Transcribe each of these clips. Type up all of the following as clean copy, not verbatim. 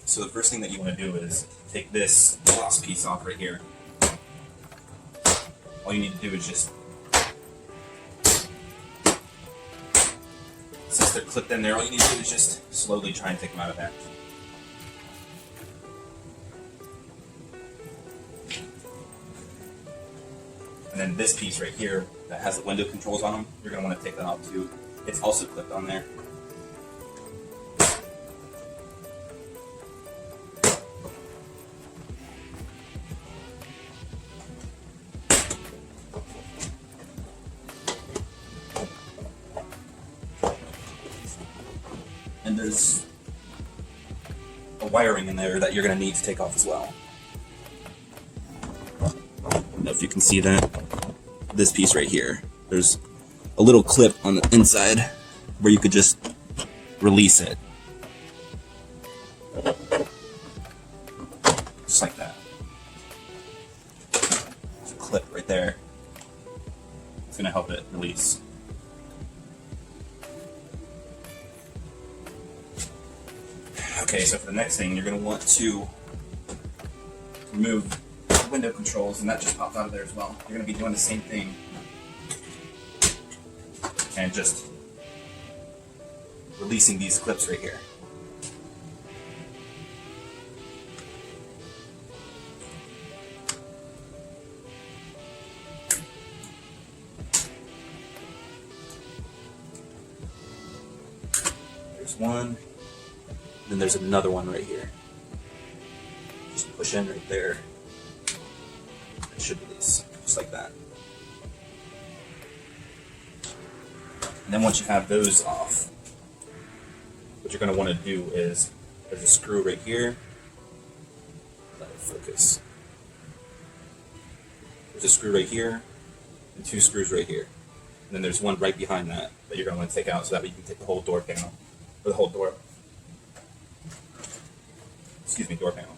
So the first thing that you want to do is take this gloss piece off right here. All you need to do is just, since they're clipped in there, all you need to do is just slowly try and take them out of there. And then this piece right here that has the window controls on them, you're going to want to take that off too. It's also clipped on there. And there's a wiring in there that you're going to need to take off as well. I don't know if you can see that. This piece right here, there's a little clip on the inside where you could just release it. Just like that. There's a clip right there. It's going to help it release. Okay, so for the next thing, you're going to want to remove the window controls, and that just popped out of there as well. You're going to be doing the same thing, and just releasing these clips right here. There's one. Then there's another one right here. Just push in right there. It should release, just like that. And then once you have those off, what you're going to want to do is, there's a screw right here. Let it focus. There's a screw right here, and two screws right here. And then there's one right behind that you're going to want to take out, so that way you can take the whole door panel, or the whole door. Door panel.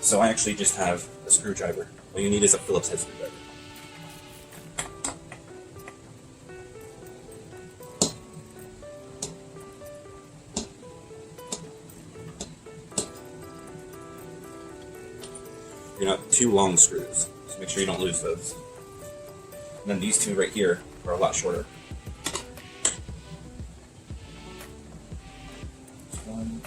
So I actually just have a screwdriver. All you need is a Phillips head screwdriver. You're not too long screws, so make sure you don't lose those. And then these two right here are a lot shorter. One.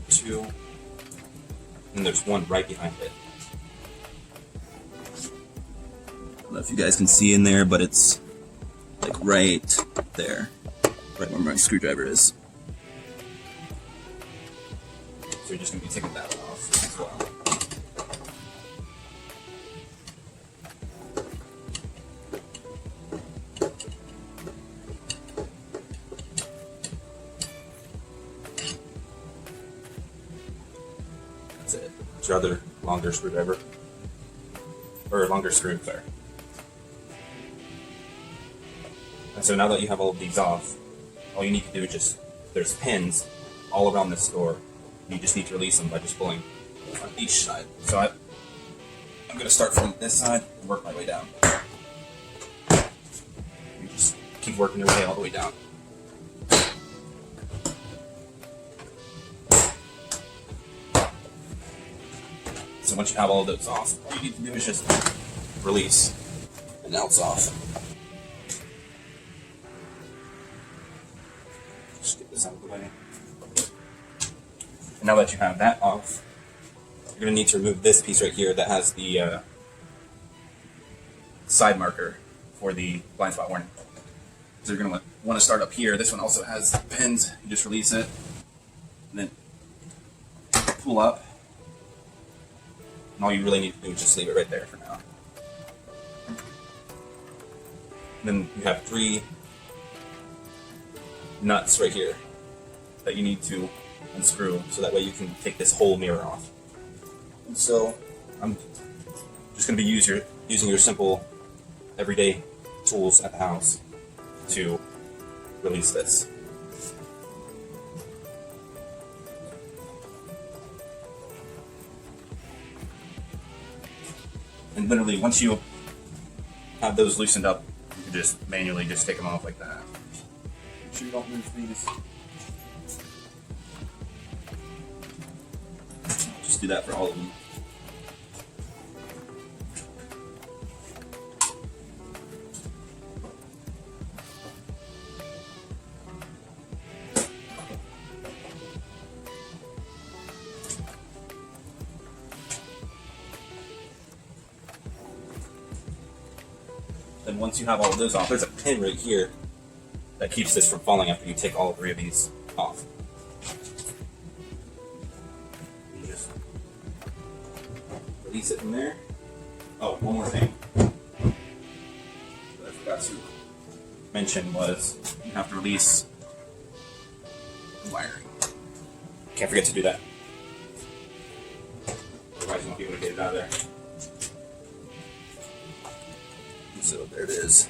Two. And there's one right behind it. I don't know if you guys can see in there, but it's like right there. Right where my screwdriver is. So you're just going to be taking that off as well. That's it. It's your other longer screwdriver. Or longer screw, sorry. And so now that you have all of these off, all you need to do is just, there's pins all around this door. You just need to release them by just pulling on each side. So I'm going to start from this side and work my way down. You just keep working your way all the way down. So once you have all of those off, all you need to do is just release, and now it's off. Just get this out of the way. And now that you have that off, you're going to need to remove this piece right here that has the side marker for the blind spot warning. So you're going to want to start up here. This one also has pins. You just release it, and then pull up. And all you really need to do is just leave it right there for now. And then you have 3 nuts right here that you need to unscrew, so that way you can take this whole mirror off. And so I'm just going to be using your simple everyday tools at the house to release this. And literally, once you have those loosened up, you can just manually just take them off like that. Make sure you don't lose these. Just do that for all of them. Then once you have all of those off, there's a pin right here that keeps this from falling after you take all three of these off. You just release it from there. Oh, one more thing that I forgot to mention was you have to release the wiring. Can't forget to do that. Otherwise you won't be able to get it out of there. So there it is.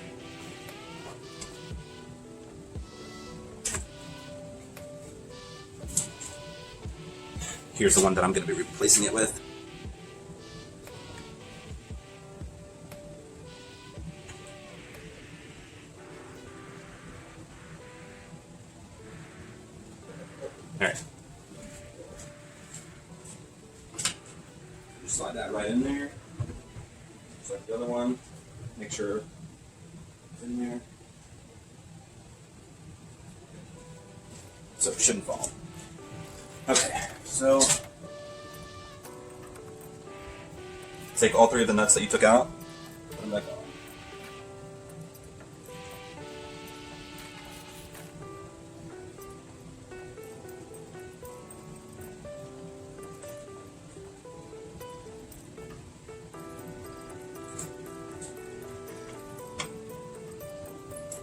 Here's the one that I'm going to be replacing it with. Alright. Just slide that right in there. Just like the other one. Make sure it's in there. So it shouldn't fall. Okay, so take all three of the nuts that you took out, put them back on.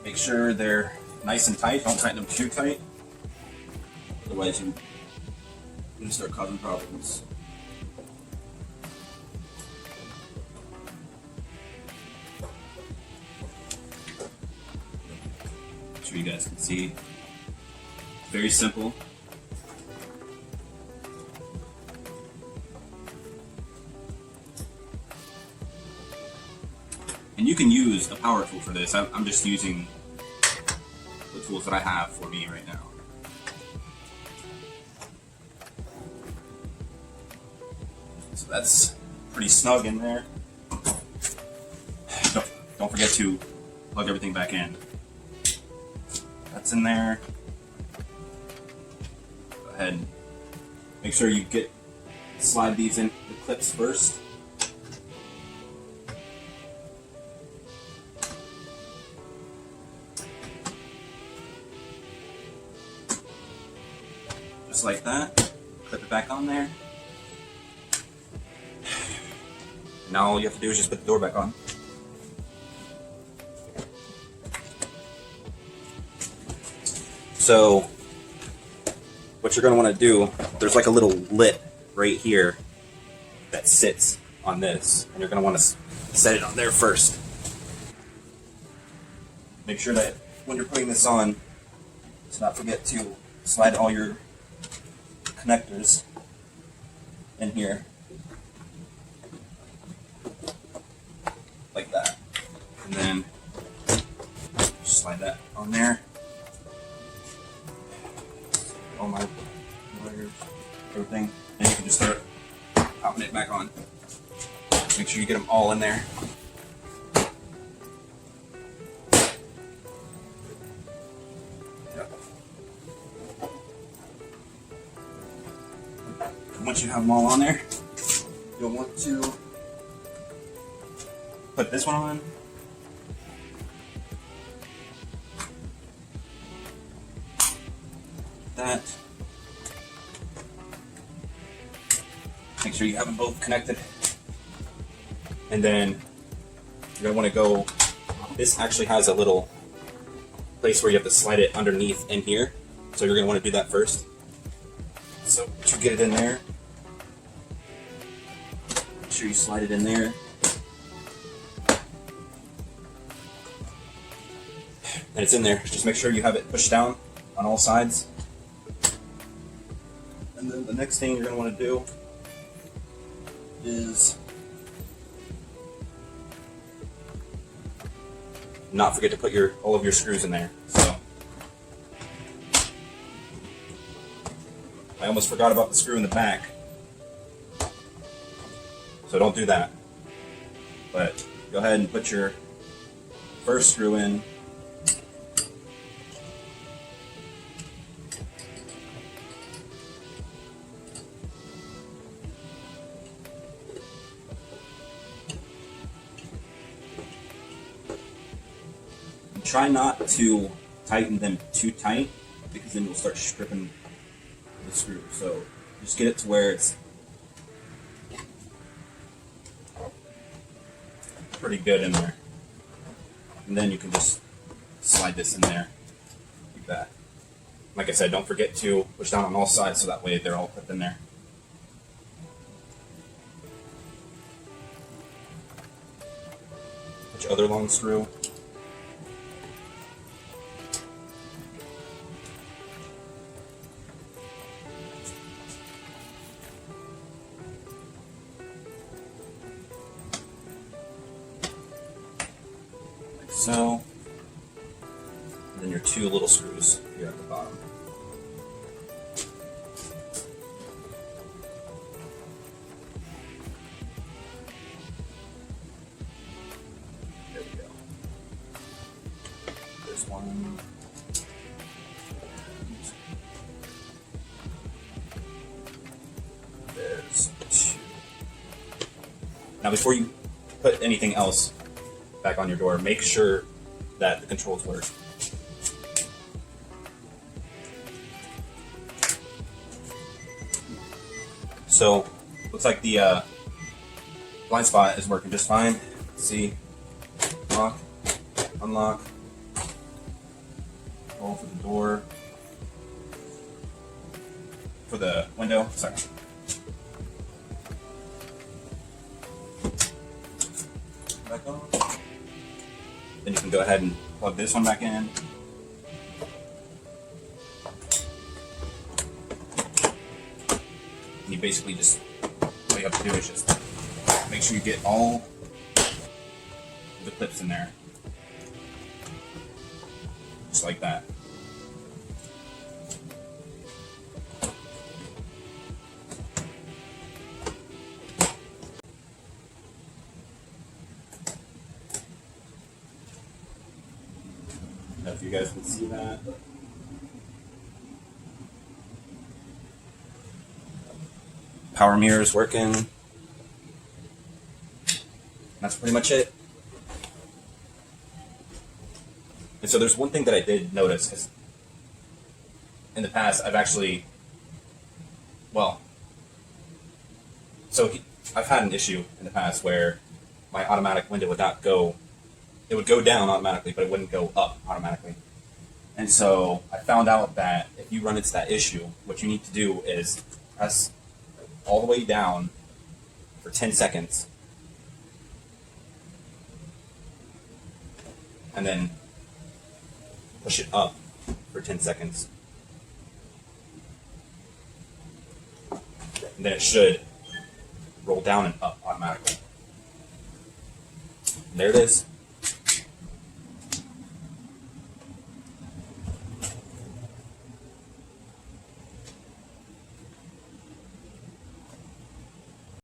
Make sure they're nice and tight. Don't tighten them too tight. Otherwise, you're going to start causing problems. I'm sure you guys can see. Very simple. And you can use a power tool for this. I'm just using the tools that I have for me right now. So that's pretty snug in there. Don't forget to plug everything back in. That's in there. Go ahead and make sure you slide these in the clips first. Just like that. Clip it back on there. Now all you have to do is just put the door back on. So what you're going to want to do, there's like a little lid right here that sits on this, and you're going to want to set it on there first. Make sure that when you're putting this on, to not forget to slide all your connectors in here like that, and then just slide that on there. All my wires, everything, and you can just start popping it back on. Make sure you get them all in there. Once you have them all on there, you'll want to put this one on. That. Make sure you have them both connected. And then you're going to want to go, this actually has a little place where you have to slide it underneath in here. So you're going to want to do that first. So you get it in there. Make sure you slide it in there. And it's in there. Just make sure you have it pushed down on all sides. And then the next thing you're going to want to do is not forget to put all of your screws in there. So I almost forgot about the screw in the back, so don't do that. But go ahead and put your first screw in. Try not to tighten them too tight, because then you'll start stripping the screw. So just get it to where it's pretty good in there. And then you can just slide this in there like that. Like I said, don't forget to push down on all sides so that way they're all put in there. Put your other long screw. So, and then your two little screws here at the bottom. There we go. There's one. And there's two. Now before you put anything else back on your door, make sure that the controls work. So, looks like the blind spot is working just fine. See, lock, unlock, roll for the door, for the window, sorry. Back on. Then you can go ahead and plug this one back in. And you basically just, all you have to do is just make sure you get all the clips in there. Just like that. If you guys can see that. Power mirror is working. That's pretty much it. And so there's one thing that I did notice, because in the past I've actually, I've had an issue in the past where my automatic window would not go. It would go down automatically, but it wouldn't go up automatically. And so I found out that if you run into that issue, what you need to do is press all the way down for 10 seconds. And then push it up for 10 seconds. And then it should roll down and up automatically. And there it is.